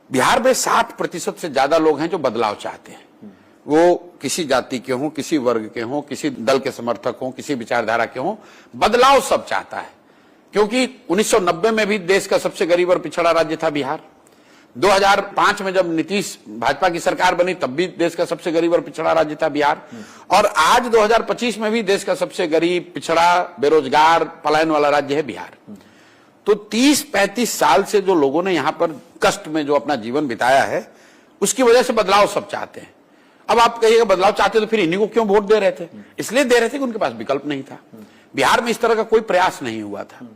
बिहार में 60% से ज्यादा लोग हैं जो बदलाव चाहते हैं। वो किसी जाति के हों, किसी वर्ग के हों, किसी दल के समर्थक हों, किसी विचारधारा के हों, बदलाव सब चाहता है। क्योंकि 1990 में भी देश का सबसे गरीब और पिछड़ा राज्य था बिहार। 2005 में जब नीतीश भाजपा की सरकार बनी तब भी देश का सबसे गरीब और पिछड़ा राज्य था बिहार। और आज 2025 में भी देश का सबसे गरीब, पिछड़ा, बेरोजगार, पलायन वाला राज्य है बिहार। तो 30-35 साल से जो लोगों ने यहां पर कष्ट में जो अपना जीवन बिताया है, उसकी वजह से बदलाव सब चाहते हैं। अब आप कहिएगा बदलाव चाहते तो फिर इन्हीं को क्यों वोट दे रहे थे? इसलिए दे रहे थे कि उनके पास विकल्प नहीं था। बिहार में इस तरह का कोई प्रयास नहीं हुआ था।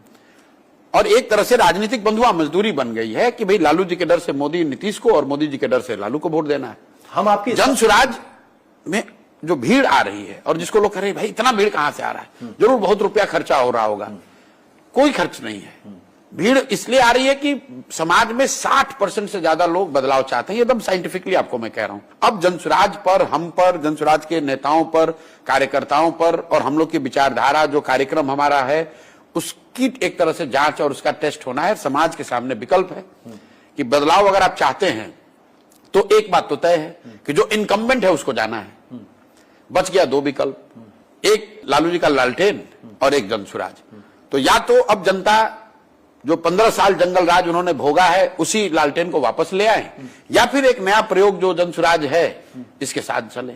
और एक तरह से राजनीतिक बंधुआ मजदूरी बन गई है कि भाई लालू जी के डर से मोदी नीतीश को और मोदी जी के डर से लालू को वोट देना है। हम आपकी जन स्वराज में जो भीड़ आ रही है और जिसको लोग कह रहे हैं भाई इतना भीड़ कहां से आ रहा है, जरूर बहुत रुपया खर्चा हो रहा होगा, कोई खर्च नहीं है। भीड़ इसलिए आ रही है कि समाज में 60% से ज्यादा लोग बदलाव चाहते हैं। एकदम साइंटिफिकली आपको मैं कह रहा हूं। अब जनसुराज पर, हम पर, जनसुराज के नेताओं पर, कार्यकर्ताओं पर और हम लोग की विचारधारा जो कार्यक्रम हमारा है उसकी एक तरह से जांच और उसका टेस्ट होना है। समाज के सामने विकल्प है कि बदलाव अगर आप चाहते हैं तो एक बात तो तय है कि जो इनकम्बेंट है उसको जाना है। बच गया 2 विकल्प, एक लालू जी का लालटेन और एक जनसुराज। तो या तो अब जनता जो 15 साल जंगल राज उन्होंने भोगा है उसी लालटेन को वापस ले आए, या फिर एक नया प्रयोग जो जनसुराज है इसके साथ चले।